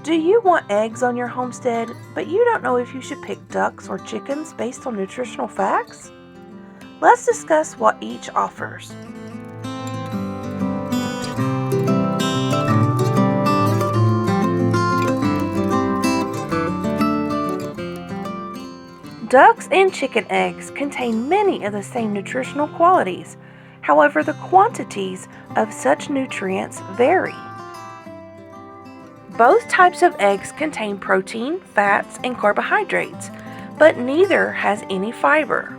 Do you want eggs on your homestead, but you don't know if you should pick ducks or chickens based on nutritional facts? Let's discuss what each offers. Ducks and chicken eggs contain many of the same nutritional qualities. However, the quantities of such nutrients vary. Both types of eggs contain protein, fats, and carbohydrates, but neither has any fiber.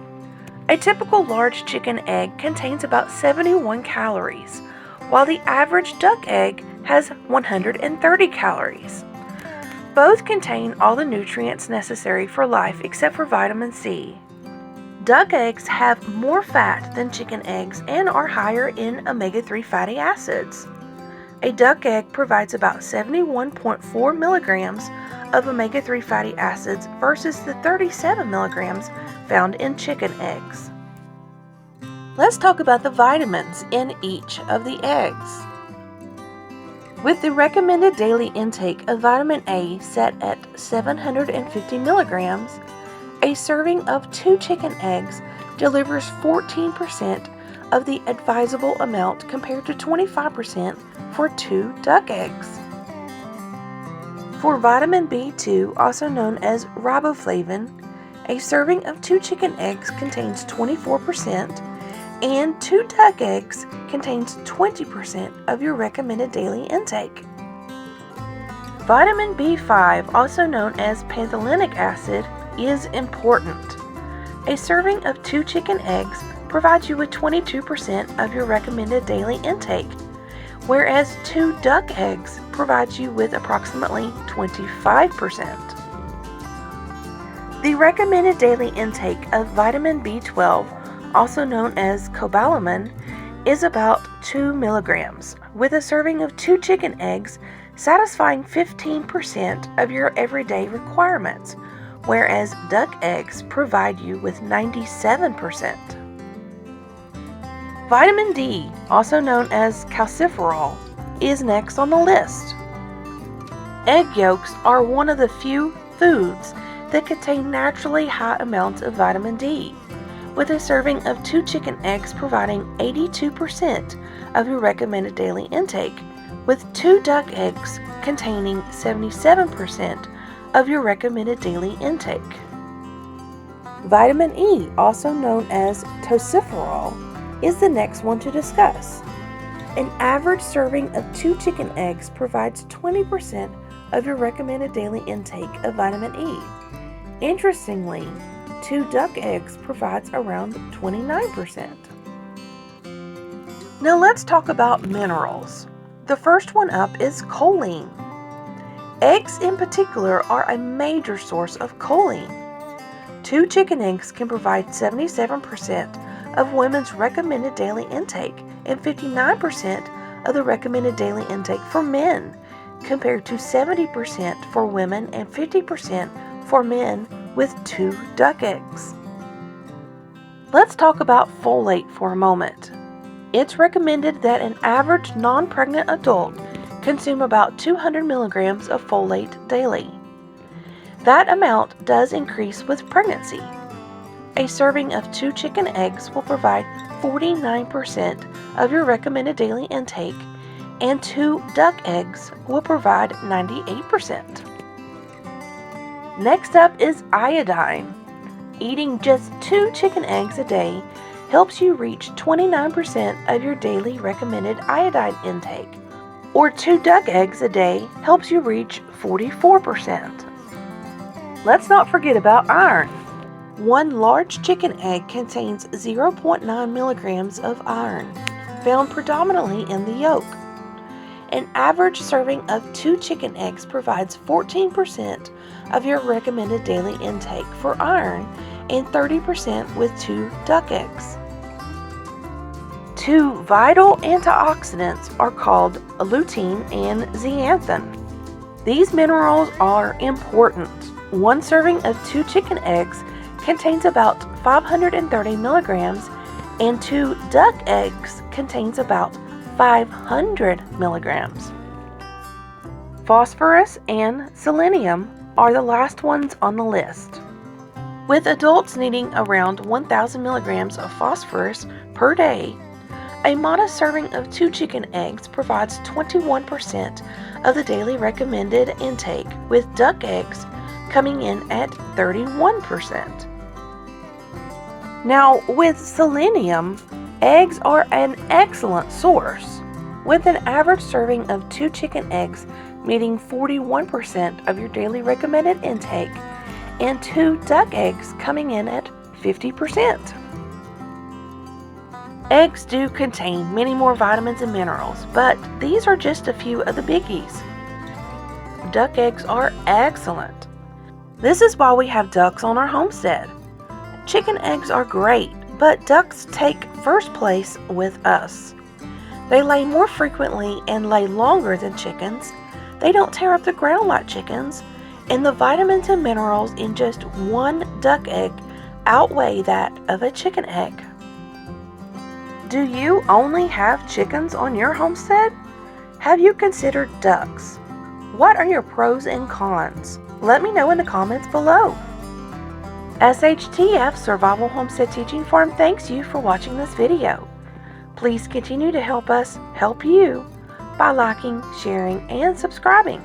A typical large chicken egg contains about 71 calories, while the average duck egg has 130 calories. Both contain all the nutrients necessary for life except for vitamin C. Duck eggs have more fat than chicken eggs and are higher in omega-3 fatty acids. A duck egg provides about 71.4 milligrams of omega-3 fatty acids versus the 37 milligrams found in chicken eggs. Let's talk about the vitamins in each of the eggs. With the recommended daily intake of vitamin A set at 750 milligrams, a serving of 2 chicken eggs delivers 14% of the advisable amount compared to 25% for 2 duck eggs. For vitamin B2, also known as riboflavin, a serving of 2 chicken eggs contains 24%, and 2 duck eggs contains 20% of your recommended daily intake. Vitamin B5, also known as pantothenic acid, is important. A serving of 2 chicken eggs provides you with 22% of your recommended daily intake, whereas 2 duck eggs provides you with approximately 25%. The recommended daily intake of vitamin B12, also known as cobalamin, is about 2 milligrams, with a serving of 2 chicken eggs satisfying 15% of your everyday requirements, whereas duck eggs provide you with 97%. Vitamin D, also known as calciferol, is next on the list. Egg yolks are one of the few foods that contain naturally high amounts of vitamin D, with a serving of 2 chicken eggs providing 82% of your recommended daily intake, with 2 duck eggs containing 77% of your recommended daily intake. Vitamin E, also known as tocopherol, is the next one to discuss. An average serving of 2 chicken eggs provides 20% of your recommended daily intake of vitamin E. Interestingly, 2 duck eggs provides around 29%. Now let's talk about minerals. The first one up is choline. Eggs in particular are a major source of choline. 2 chicken eggs can provide 77% of women's recommended daily intake and 59% of the recommended daily intake for men, compared to 70% for women and 50% for men with 2 duck eggs. Let's talk about folate for a moment. It's recommended that an average non-pregnant adult consume about 200 milligrams of folate daily. That amount does increase with pregnancy. A serving of 2 chicken eggs will provide 49% of your recommended daily intake, and 2 duck eggs will provide 98%. Next up is iodine. Eating just 2 chicken eggs a day helps you reach 29% of your daily recommended iodine intake, or 2 duck eggs a day helps you reach 44%. Let's not forget about iron. 1 large chicken egg contains 0.9 milligrams of iron, found predominantly in the yolk. An average serving of 2 chicken eggs provides 14% of your recommended daily intake for iron and 30% with 2 duck eggs. 2 vital antioxidants are called lutein and zeaxanthin. These minerals are important. 1 serving of 2 chicken eggs contains about 530 milligrams, and 2 duck eggs contains about 500 milligrams. Phosphorus and selenium are the last ones on the list. With adults needing around 1,000 milligrams of phosphorus per day, a modest serving of 2 chicken eggs provides 21% of the daily recommended intake, with duck eggs coming in at 31%. Now, with selenium, eggs are an excellent source, with an average serving of 2 chicken eggs meeting 41% of your daily recommended intake, and 2 duck eggs coming in at 50%. Eggs do contain many more vitamins and minerals, but these are just a few of the biggies. Duck eggs are excellent. This is why we have ducks on our homestead. Chicken eggs are great, but ducks take first place with us. They lay more frequently and lay longer than chickens. They don't tear up the ground like chickens, and the vitamins and minerals in just one duck egg outweigh that of a chicken egg. Do you only have chickens on your homestead? Have you considered ducks? What are your pros and cons? Let me know in the comments below. SHTF Survival Homestead Teaching Farm thanks you for watching this video. Please continue to help us help you by liking, sharing, and subscribing.